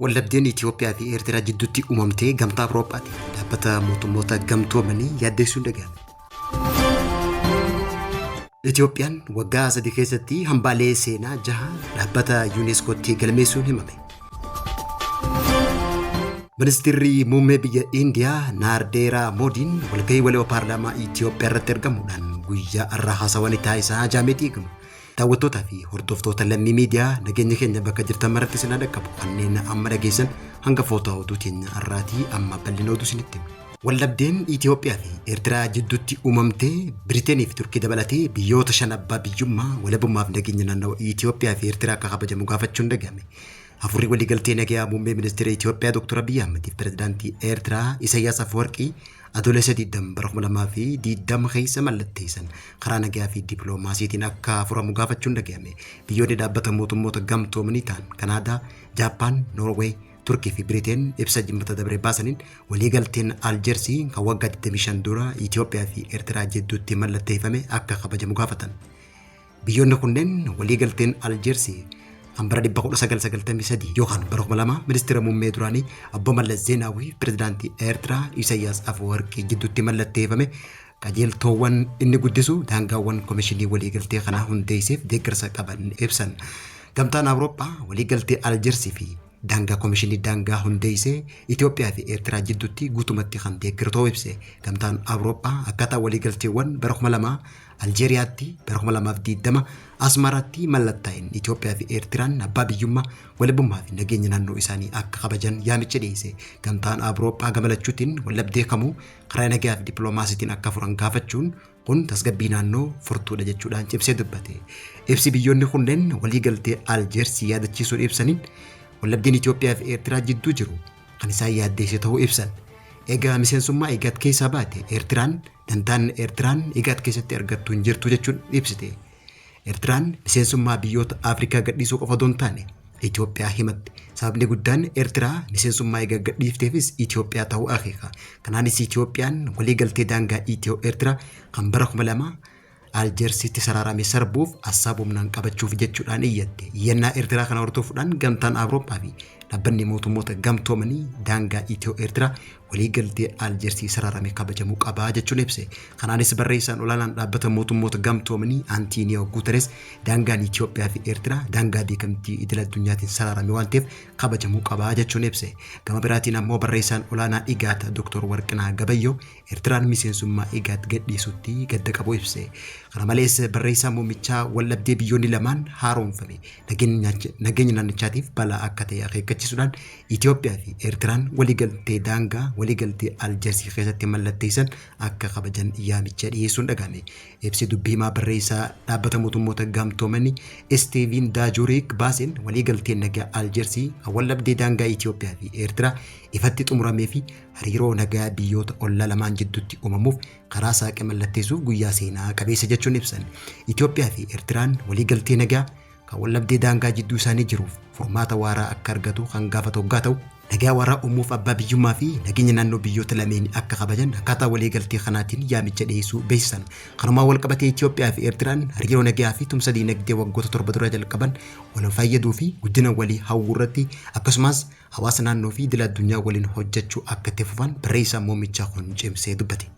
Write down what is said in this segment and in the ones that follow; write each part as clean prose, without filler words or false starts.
واللبدين إثيوبيا في إيرترا جدوتي أممتي قمتا أوروباتي دابتا موتوموتا قمتو مني ياديسون دقام إثيوبيان وقاسة دي كيستي همبالي سينا جها دابتا يونسكو تي قلميسون همامي منستري مومي بيا إنديا نارديرا مودين والقاي ولو بارلاما إثيوبيا رترقمونان ويا الرحاسة وانتايسا جامتيكم daawwattoota fi hordoftoota lammii miidiyaa nageenya keenya bakka jirtan maratti isin dhaqqabu kanneen amma dhageessan hanga footoo oduu keenya har'aatii amma bal'ina oduu isinitti wallabdeen Itoophiyaa fi Eertiraa jidduutti uumamtee Biriiteenii fi Turkii dabalatee biyyoota shan abbaa biyyummaa walabummaaf nageenya naannoo Itoophiyaa fi Eertiraa akka kabajamu gaafachuun dhagahame. Afurri waliigaltee nagaa muummee ministeera Itoophiyaa Dr. Abiy Ahmed fi pirezidaantii Eertiraa Isaayyaas Afwerqii adolessa diidam barkumlamaa fi diidam keessa mallatteessan karaa nagaa fi dippiloomaasiitiin akka furamu gaafachuun dhagahame. Biyyoonni dhaabbata mootummoota gamtoomanii ta'an Kanaadaa, Jaappaan, Noorweey, Turkii fi Biriteen ibsa jimmata dabree baasaniin waliigalteen Aljeersii kan waggaa 25 dura Itoophiyaa fi Eertiraa jidduutti mallatteeffame akka kabajamu gaafatan. Biyyoonni kunneen waliigalteen Aljeersii Ambara di bakul sagal tadi Yohan Barokmalama Minister Mumme Durani Abba Mallas Zenawi Presidanti Eertiraa Isaayyaas Afwerqii jidduutti mallatteeffame qajeeltoowwan inni guddisu daangaawwan komishinii waliigaltee kana hundeesseef deeggarsa qaban ibsan. Gamtaan Awurooppaa waliigaltee Aljeersii fi daangaa komishinii daangaa hundeessee Itoophiyaa fi Eertiraa jidduutti guutumatti kan deeggartoo ibse. Gamtaan Awurooppaa akkaataa waliigalteewwan Barokmalama Aljeeriyaatti Barokmalamaaf diidama Asmaraatti mallattaa'een Itoophiyaa fi Eertiraan abbaa biyyummaa walabummaa fi nageenya naannoo isaanii akka kabajan yaamicha dhiyeesse. Gamtaan Awurooppaa gamalachuutiin wallabdee kamuu karaa nagaa fi dippiloomaasiitiin akka furan gaafachuun kun tasgabbii naannoo furtuudha jechuudhaan cimsee dubbate. Ibsi biyyoonni kunneen waliigaltee Aljeersii yaadachiisuun ibsaniin wallabdeen Itoophiyaa fi Eertiraa jidduu jiru kan isaan yaaddeesse ta'uu ibsan. Egaa miseensummaa IGAD keessaa baate Eertiraan dantaan Eertiraan IGAD keessatti argattu hin jirtu jechuun ibsite. Eertiraan miseensummaa biyyoota Afrikaa gadhiisuu qofa osoo hin taane Itoophiyaa himatti. Sababni guddaan Eertiraa miseensummaa IGAD gadhiifteefis Itoophiyaa ta'uu akeeka. Kanaanis Itoophiyaan waliigaltee daangaa Eertiraa kan bara 2000 Aljeersiitti saraarame sarbuuf assaabumnaan qabachuuf jechuudhaan iyyatte. Iyyannaa Eertiraa kana hordofuudhaan gamtaan Awurooppaa fi dhaabbanni mootummoota gamtoomanii daangaa Eertiraa waliigaltee Aljeersii saraarame kabajamuu qabaa jechuun ibse. Kanaanis barreessaan olaanaan dhaabbata mootummoota gamtoomanii Antooniyoo Guuteres daangaan Itoophiyaa fi Eertiraa daangaa beekamtii idil addunyaatiin saraarame waan ta'eef kabajamuu qabaa jechuun ibse. Gama biraatiin ammoo barreessaan olaanaa IGAD Dr. Warqinaa Gabayyoo Eertiraan miseensummaa IGAD gadhiisutti gadda qabu ibse. Kana malees barreessaan muummichaa wallabdee biyyoonni lamaan haaromfame nageenya naannichaatiif balaa akka ta'e akeekkachiisuudhaan Itoophiyaa fi Eertiraan waliigaltee daangaa waliigaltee Aljeersii keessatti mallatteessan akka kabajan yaamicha dhiyeessuun dhagahame. Ibsi dubbii himaa barreessaa dhaabbata mootummoota gamtoomanii Steven Dajurik baaseen waliigaltee nagaa Aljeersii wallabdee daangaa Itoophiyaa fi Eertiraa ifatti xumuramee fi hariiroo nagaa biyyoota ollaa lamaan jidduutti uumamuuf karaa saaqe mallatteessuuf guyyaa seenaa qabeessa jechuun ibsan. Itoophiyaa fi Eertiraan waliigaltee nagaa kan wallabdee daangaa jidduu isaanii jiruuf furmaata waaraa akka argatu kan gaafatu hoggaa ta'u nagaa waaraa uumuuf abbaa biyyummaa fi nageenya naannoo biyyoota lameen akka kabajan akkaataa waliigaltee kanaatiin yaamicha dhiyeessuu beeksisan. Kanumaan walqabatee Itoophiyaa fi Eertiraan hariiroo nagaa fi tumsa diinagdee waggoota 7 dura jalqaban wal fayyaduu fi guddina walii hawwuu irratti akkasumas hawaasa naannoo fi idil addunyaa waliin hojjechuu akka itti fufan barreessaan muummichaa kun cimsee dubbate.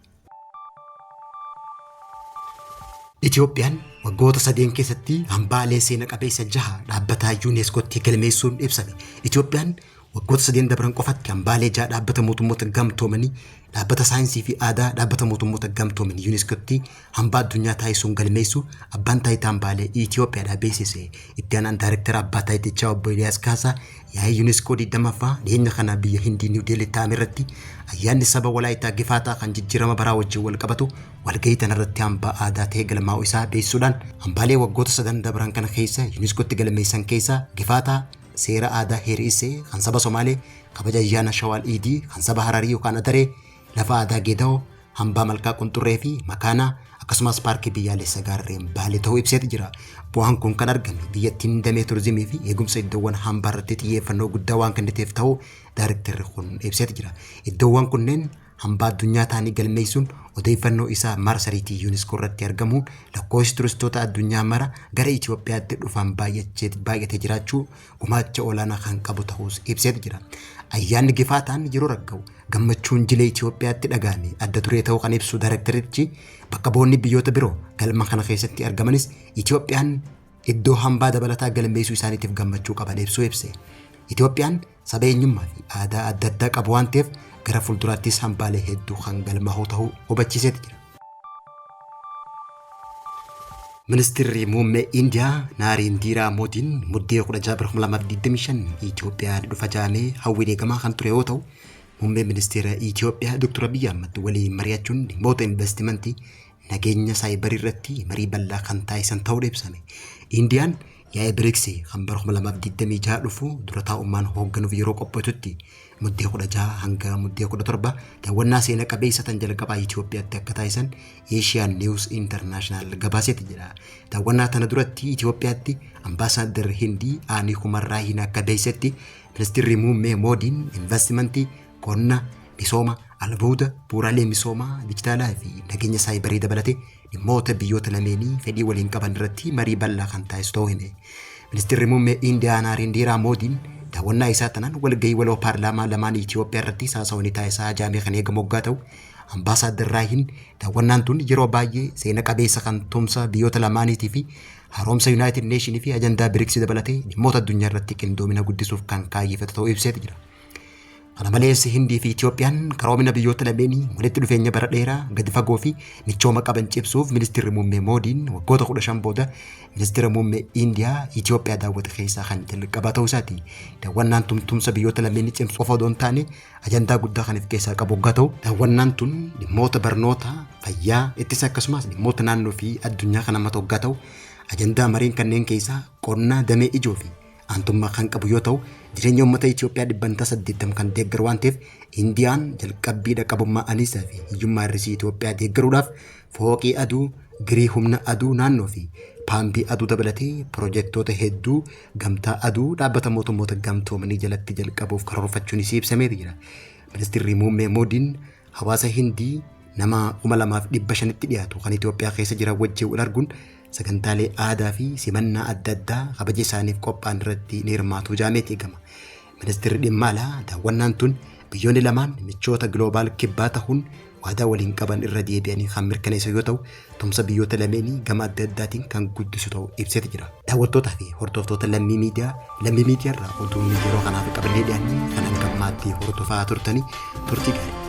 Itoophiyaan waggoota 3 keessatti hambaalee seena qabeessa 6 dhaabbata UNESCOtti galmeessuun ibsame. Itoophiyaan waggoota 3 dabran qofatti hambaalee 6 dhaabbata mootummoota gamtoomanii dhaabbata saayinsii fi aadaa dhaabbata mootummoota gamtoomanii UNESCOtti hambaa addunyaa taasisuun galmeessu abbaan taayitaa hambaalee Itoophiyaadhaa beeksise. Itti aanaan daayirektara abbaa taayitichaa obbo Eliyaas Kaasaa yaa'ii UNESCO 20ffaa dhiyeenya kana biyya Hindii Niw Deelii taa'ame irratti ayyaanni saba Walaayitaa Gifaataa kan jijjiirama baraa wajjin wal qabatu walgahii tanarratti hambaa aadaa ta'ee galmaa'uu isaa beeksisuudhaan hambaalee waggoota 3 dabran kana keessa UNESCOtti galmeessan keessaa Gifaataa seera aadaa Heerisee kan saba Somaalee kabaja ayyaana Shawaal Iidii kan saba Hararii yookaan Adaree lafa aadaa Geeda'oo hambaa malkaa Qunxurree fi Makaanaa akkasumas paarkii biyyaalessa gaarreen Baalee ta'uu ibseeti jira. Bu'aan kun kan argame biyyattiin damee turizimii fi eegumsa iddoowwan hambaa irratti xiyyeeffannoo guddaa waan kenniteef ta'uu daayirektarri kun ibseeti jira. Iddoowwan kunneen hambaa addunyaa ta'anii galmeessuun odeeffannoo isaa marsariitii UNESCO irratti argamuun lakkoofsi turistoota addunyaa mara gara Itoophiyaatti dhufan baay'atee jiraachuu gumaacha olaanaa kan qabu ta'us ibseet jira. Ayyaanni Gifaataan yeroo ragga'u gammachuun jilee Itoophiyaatti dhagaame adda duree ta'uu kan ibsu daayirektarichi bakka bu'oonni biyyoota biroo galma kana keessatti argamanis Itoophiyaan iddoo hambaa dabalataa galmeessuu isaaniitiif gammachuu qaban ibsuu ibse. Itoophiyaan saba eenyummaa fi aadaa adda addaa qabu waan ta'eef gara fuulduraattis hambaalee hedduu kan galmaa'u ta'uu hubachiiseet jira. Ministeerri muummee Indiyaa Naariindiraa Moodiin muddee 16 Itoophiyaa dhufa jaamee hawwii eegamaa kan ture yoo ta'u, muummee ministeera Itoophiyaa Dr. Abiy Ahmed waliin mari'achuun dhimmoota investimentii nageenya saayibarii irratti marii bal'aa kan taasisan ta'uu ibsame. Indiyaan yaa'ii BRICS kan bara 2026 dhufu dura taa'ummaan hoogganuuf yeroo qophaa'utti muddee 16 hanga muddee 17 daawwannaa seena qabeessa tan jalqabaa Itoophiyaatti akka taasisan Asian News International gabaaseeti jira. Daawwannaa tana duratti Itoophiyaatti ambaasaadar Hindii Aanii Kumarraahiin akka beeksisetti ministeerri muummee Moodiin investimentii qonna misooma albuuda bu'uuraalee misoomaa dijitaalaa fi nageenya saayibarii dabalatee dhimmoota biyyoota lameenii fedhii waliin qaban irratti marii bal'aa kan taasisu ta'uu hime. Ministeerri muummee Indiyaa Naariindiraa Moodiin daawwannaa isaa tanaan walgahii waloo paarlaamaa lamaan Itoophiyaa irratti haasawanii taasisaa jaamee kan eegamu waggaa ta'u, ambaasaadar Raahiin daawwannaan tun yeroo baay'ee seena qabeessa kan tumsa biyyoota lamaaniitii fi haaromsa United Nation fi ajandaa BRICS dabalatee dhimmoota addunyaa irratti qindoomina guddisuuf kan kaayyeffate ta'uu ibseeti jira. Kana malees Hindii fi Itoophiyaan karoomina biyyoota lameenii walitti dhufeenya bara dheeraa gadi fagoo fi michooma qaban cimsuuf ministeerri muummee Moodiin waggoota 15 booda ministeera muummee Indiyaa Itoophiyaa daawwate keessaa kan jalqabaa ta'uu isaati. Daawwannaan tun tumsa biyyoota lameenii cimsuuf qofa osoo hin taane ajandaa guddaa kan of keessaa qabu waggaa ta'u, daawwannaan tun dhimmoota barnoota, fayyaa, ittisa akkasumas dhimmoota naannoo fi addunyaa kan hammatu waggaa ta'u, ajandaa mariin kanneen keessaa qonna damee ijoo fi aantummaa kan qabu yoo ta'u, jireenya uummata Itoophiyaa 80 kan deeggaru waan ta'eef Indiyaan jalqabbii dhaqabummaa aniisaa fi hiyyummaa hir'isii Itoophiyaa deeggaruudhaaf fooqii aduu, girii humna aduu naannoo fi paambii aduu dabalatee piroojeektoota hedduu gamtaa aduu dhaabbata mootummoota gamtoomanii jalatti jalqabuuf karoorfachuun isii ibsameeti jira. Ministeerri muummee Moodiin hawaasa Hindii nama 2500tti dhiyaatu kan Itoophiyaa keessa jiran wajjin wal arguun sagantaalee aadaa fi simannaa adda addaa kabaja isaaniif qophaa'an irratti ni hirmaatu jaameeti eegama. Ministeerri dhimma alaa daawwannaan tun biyyoonni lamaan michoota gloobaal kibbaa ta'uun waadaa waliin qaban irra deebi'anii kan mirkaneessu yoo ta'u, tumsa biyyoota lameenii gama adda addaatiin kan guddisu ta'uu ibseeti jira. Daawwattootaa fi hordoftoota lammii miidiyaa irraa oduun yeroo kanaaf qabannee dhiyaannee kan hanga ammaatti hordofaa turtanii turtii gaarii.